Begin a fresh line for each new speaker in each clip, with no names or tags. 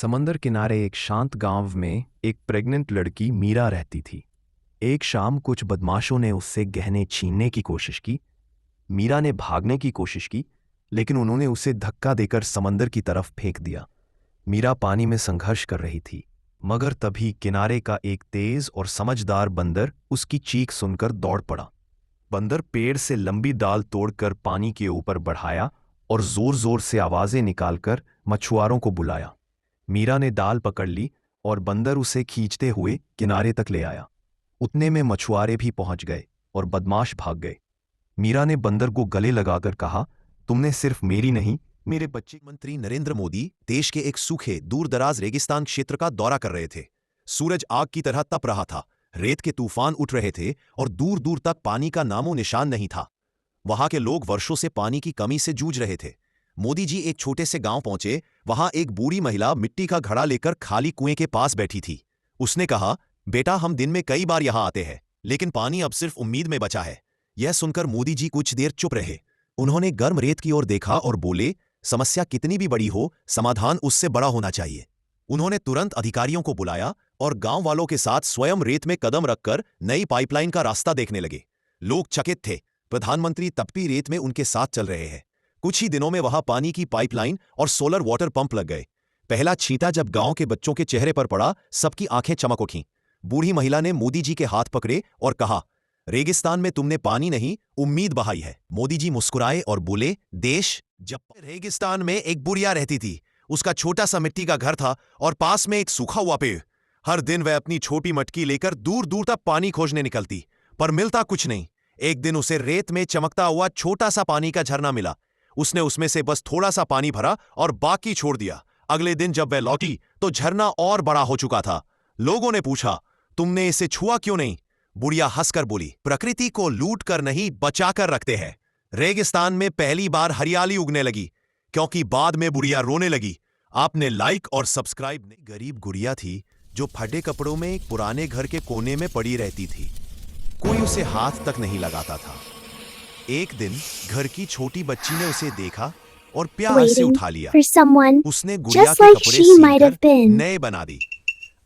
समंदर किनारे एक शांत गांव में एक प्रेग्नेंट लड़की मीरा रहती थी। एक शाम कुछ बदमाशों ने उससे गहने छीनने की कोशिश की। मीरा ने भागने की कोशिश की, लेकिन उन्होंने उसे धक्का देकर समंदर की तरफ फेंक दिया। मीरा पानी में संघर्ष कर रही थी, मगर तभी किनारे का एक तेज और समझदार बंदर उसकी चीख सुनकर दौड़ पड़ा। बंदर पेड़ से लंबी डाल तोड़कर पानी के ऊपर बढ़ाया और जोर जोर से आवाजें निकालकर मछुआरों को बुलाया। मीरा ने डाल पकड़ ली और बंदर उसे खींचते हुए किनारे तक ले आया। उतने में मछुआरे भी पहुंच गए और बदमाश भाग गए। मीरा ने बंदर को गले लगाकर कहा, तुमने सिर्फ मेरी नहीं, मेरे बच्चे।
मंत्री नरेंद्र मोदी देश के एक सूखे दूर दराज रेगिस्तान क्षेत्र का दौरा कर रहे थे। सूरज आग की तरह तप रहा था, रेत के तूफान उठ रहे थे और दूर दूर तक पानी का नामो निशान नहीं था। वहां के लोग वर्षों से पानी की कमी से जूझ रहे थे। मोदी जी एक छोटे से गांव पहुंचे। वहां एक बूढ़ी महिला मिट्टी का घड़ा लेकर खाली कुएं के पास बैठी थी। उसने कहा, बेटा, हम दिन में कई बार यहां आते हैं, लेकिन पानी अब सिर्फ उम्मीद में बचा है। यह सुनकर मोदी जी कुछ देर चुप रहे। उन्होंने गर्म रेत की ओर देखा और बोले, समस्या कितनी भी बड़ी हो, समाधान उससे बड़ा होना चाहिए। उन्होंने तुरंत अधिकारियों को बुलाया और गांव वालों के साथ स्वयं रेत में कदम रखकर नई पाइपलाइन का रास्ता देखने लगे। लोग चकित थे। प्रधानमंत्री तपती रेत में उनके साथ चल रहे हैं। कुछ ही दिनों में वहां पानी की पाइपलाइन और सोलर वाटर पंप लग गए। पहला छींटा जब गांव के बच्चों के चेहरे पर पड़ा, सबकी आंखें चमक उठीं। बूढ़ी महिला ने मोदी जी के हाथ पकड़े और कहा, रेगिस्तान में तुमने पानी नहीं, उम्मीद बहाई है। मोदी जी मुस्कुराए और बोले, देश जब रेगिस्तान में एक बुढ़िया रहती थी। उसका छोटा सा मिट्टी का घर था और पास में एक सूखा हुआ पेड़। हर दिन वह अपनी छोटी मटकी लेकर दूर दूर तक पानी खोजने निकलती, पर मिलता कुछ नहीं। एक दिन उसे रेत में चमकता हुआ छोटा सा पानी का झरना मिला। उसने उसमें से बस थोड़ा सा पानी भरा और बाकी छोड़ दिया। अगले दिन जब वह लौटी तो झरना और बड़ा हो चुका था। लोगों ने पूछा, तुमने इसे छुआ क्यों नहीं? बुढ़िया हंसकर बोली, प्रकृति को लूट कर नहीं, बचाकर रखते हैं। रेगिस्तान में पहली बार हरियाली उगने लगी, क्योंकि बाद में बुढ़िया रोने लगी। आपने लाइक और सब्सक्राइब नहीं। गरीब गुड़िया थी जो फटे कपड़ों में एक पुराने घर के कोने में पड़ी रहती थी। कोई उसे हाथ तक नहीं लगाता था। एक दिन घर की छोटी बच्ची ने उसे देखा और प्यार से उठा लिया। उसने गुड़िया के कपड़े सीकर नए बना दी।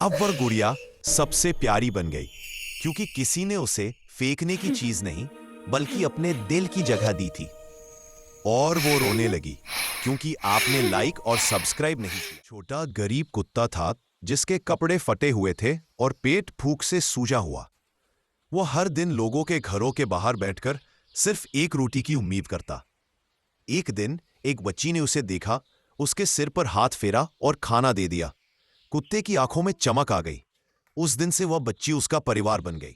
अब वह गुड़िया सबसे प्यारी बन गई, क्योंकि किसी ने उसे फेंकने की चीज नहीं, बल्कि अपने दिल की जगह दी थी। और वो रोने लगी, क्योंकि आपने लाइक और सब्सक्राइब नहीं की। छोटा गरीब कुत्ता था जिसके कपड़े फटे हुए थे और पेट भूख से सूजा हुआ। वो हर दिन लोगों के घरों के बाहर बैठकर सिर्फ एक रोटी की उम्मीद करता। एक दिन एक बच्ची ने उसे देखा, उसके सिर पर हाथ फेरा और खाना दे दिया। कुत्ते की आंखों में चमक आ गई। उस दिन से वह बच्ची उसका परिवार बन गई।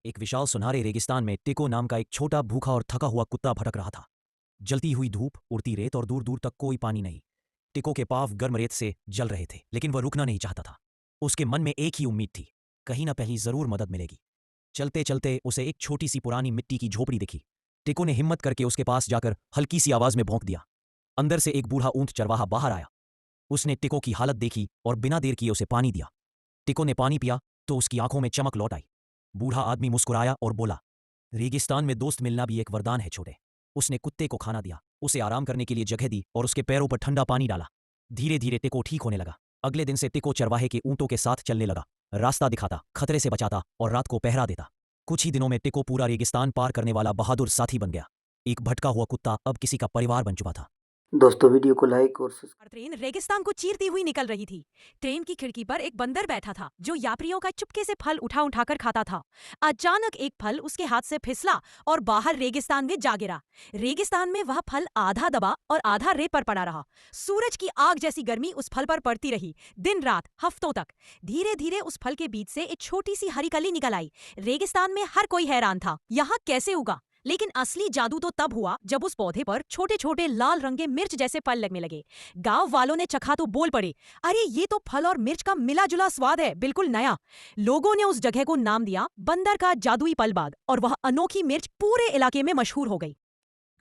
एक विशाल सुनहरे रेगिस्तान में टिको नाम का एक छोटा भूखा और थका हुआ कुत्ता भटक रहा था। जलती हुई धूप, उड़ती रेत और दूर दूर तक कोई पानी नहीं। टिको के पांव गर्म रेत से जल रहे थे, लेकिन वह रुकना नहीं चाहता था। उसके मन में एक ही उम्मीद थी, कहीं ना कहीं जरूर मदद मिलेगी। चलते चलते उसे एक छोटी सी पुरानी मिट्टी की झोपड़ी दिखी। टिको ने हिम्मत करके उसके पास जाकर हल्की सी आवाज में भौंक दिया। अंदर से एक बूढ़ा ऊंट चरवाहा बाहर आया। उसने टिको की हालत देखी और बिना देर किए उसे पानी दिया। टिको ने पानी पिया तो उसकी आंखों में चमक लौट आई। बूढ़ा आदमी मुस्कुराया और बोला, रेगिस्तान में दोस्त मिलना भी एक वरदान है छोटे। उसने कुत्ते को खाना दिया, उसे आराम करने के लिए जगह दी और उसके पैरों पर ठंडा पानी डाला। धीरे धीरे टिको ठीक होने लगा। अगले दिन से टिको चरवाहे के ऊंटों के साथ चलने लगा, रास्ता दिखाता, खतरे से बचाता और रात को पहरा देता। कुछ ही दिनों में टिको पूरा रेगिस्तान पार करने वाला बहादुर साथी बन गया। एक भटका हुआ कुत्ता अब किसी का परिवार बन चुका था।
दोस्तों, वीडियो को लाइक और
ट्रेन रेगिस्तान को चीरती हुई निकल रही थी। ट्रेन की खिड़की पर एक बंदर बैठा था जो यात्रियों का चुपके से फल उठा उठाकर खाता था। अचानक एक फल उसके हाथ से फिसला और बाहर रेगिस्तान में जा गिरा। रेगिस्तान में वह फल आधा दबा और आधा रेत पर पड़ा रहा। सूरज की आग जैसी गर्मी उस फल पर पड़ती रही, दिन रात, हफ्तों तक। धीरे धीरे उस फल के बीच से एक छोटी सी हरी कली निकल आई। रेगिस्तान में हर कोई हैरान था, यहाँ कैसे उगा? लेकिन असली जादू तो तब हुआ जब उस पौधे पर छोटे छोटे लाल रंग के मिर्च जैसे फल लगने लगे। गांव वालों ने चखा तो बोल पड़े, अरे ये तो फल और मिर्च का मिला जुला स्वाद है, बिल्कुल नया। लोगों ने उस जगह को नाम दिया बंदर का जादुई फल बाग और वह अनोखी मिर्च पूरे इलाके में मशहूर हो गई।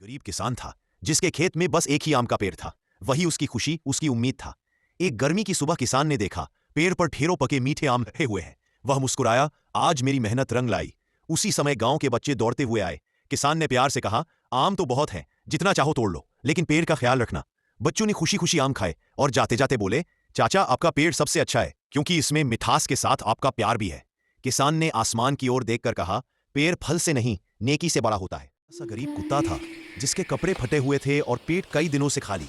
गरीब किसान था जिसके खेत में बस एक ही आम का पेड़ था। वही उसकी खुशी, उसकी उम्मीद था। एक गर्मी की सुबह किसान ने देखा पेड़ पर ढेरों पके मीठे आम रखे हुए हैं। वह मुस्कुराया, आज मेरी मेहनत रंग लाई। उसी समय गांव के बच्चे दौड़ते हुए आए। किसान ने प्यार से कहा, आम तो बहुत हैं, जितना चाहो तोड़ लो, लेकिन पेड़ का ख्याल रखना। बच्चों ने खुशी खुशी आम खाए और जाते जाते बोले, चाचा, आपका पेड़ सबसे अच्छा है क्योंकि इसमें मिठास के साथ आपका प्यार भी है। किसान ने आसमान की ओर देखकर कहा, पेड़ फल से नहीं, नेकी से बड़ा होता है। ऐसा गरीब कुत्ता था जिसके कपड़े फटे हुए थे और पेट कई दिनों से खाली।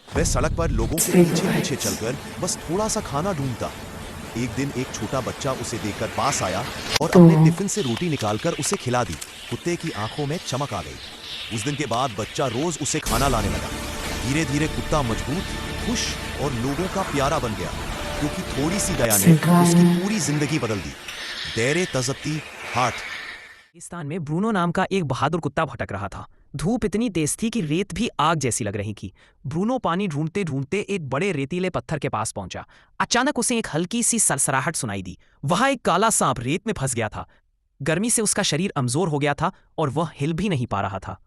वह सड़क पर लोगों के पीछे पीछे चलकर बस थोड़ा सा खाना ढूंढता। एक दिन एक छोटा बच्चा उसे देखकर पास आया और अपने टिफिन से रोटी निकालकर उसे खिला दी। कुत्ते की आंखों में चमक आ गई। उस दिन के बाद बच्चा रोज उसे खाना लाने लगा। धीरे धीरे कुत्ता मजबूत, खुश और लोगों का प्यारा बन गया, क्योंकि थोड़ी सी दया ने उसकी पूरी जिंदगी बदल दी। देरे तजब्ती हार्ट।
रेगिस्तान में ब्रूनो नाम का एक बहादुर कुत्ता भटक रहा था। धूप इतनी तेज थी कि रेत भी आग जैसी लग रही थी। ब्रूनो पानी ढूंढते ढूंढते एक बड़े रेतीले पत्थर के पास पहुंचा। अचानक उसे एक हल्की सी सरसराहट सुनाई दी। वहां एक काला सांप रेत में फंस गया था। गर्मी से उसका शरीर कमजोर हो गया था और वह हिल भी नहीं पा रहा था।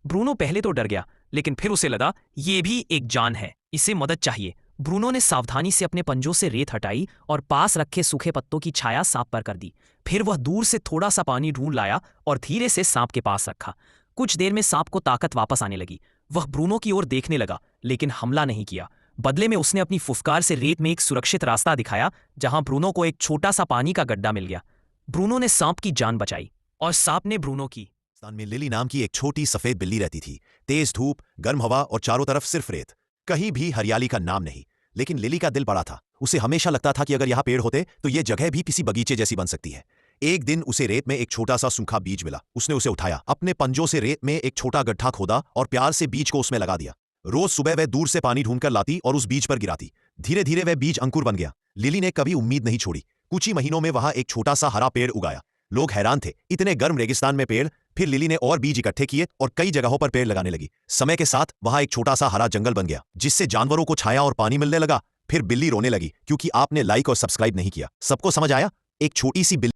ब्रूनो पहले तो डर गया, लेकिन फिर उसे लगा ये भी एक जान है, इसे मदद चाहिए। ब्रूनो ने सावधानी से अपने पंजों से रेत हटाई और पास रखे सूखे पत्तों की छाया सांप पर कर दी। फिर वह दूर से थोड़ा सा पानी ढूंढ लाया और धीरे से सांप के पास रखा। कुछ देर में सांप को ताकत वापस आने लगी। वह ब्रूनो की ओर देखने लगा, लेकिन हमला नहीं किया। बदले में उसने अपनी फुफकार से रेत में एक सुरक्षित रास्ता दिखाया, जहां ब्रूनो को एक छोटा सा पानी का गड्ढा मिल गया। ब्रूनो ने सांप की जान बचाई और सांप ने ब्रूनो की।
रेगिस्तान में लिली नाम की एक छोटी सफेद बिल्ली रहती थी। तेज धूप, गर्म हवा और चारों तरफ सिर्फ रेत, कहीं भी हरियाली का नाम नहीं। लेकिन लिली का दिल बड़ा था। उसे हमेशा लगता था कि अगर यहाँ पेड़ होते तो ये जगह भी किसी बगीचे जैसी बन सकती है। एक दिन उसे रेत में एक छोटा सा सूखा बीज मिला। उसने उसे उठाया, अपने पंजों से रेत में एक छोटा गड्ढा खोदा और प्यार से बीज को उसमें लगा दिया। रोज सुबह वह दूर से पानी ढूंढकर लाती और उस बीज पर गिराती। धीरे धीरे वह बीज अंकुर बन गया। लिली ने कभी उम्मीद नहीं छोड़ी। कुछ ही महीनों में वहां एक छोटा सा हरा पेड़ उगाया। लोग हैरान थे, इतने गर्म रेगिस्तान में पेड़। फिर लिली ने और बीज इकट्ठे किए और कई जगहों पर पेड़ लगाने लगी। समय के साथ वहां एक छोटा सा हरा जंगल बन गया, जिससे जानवरों को छाया और पानी मिलने लगा। फिर बिल्ली रोने लगी क्योंकि आपने लाइक और सब्सक्राइब नहीं किया। सबको समझ आया? एक छोटी सी बिल्ली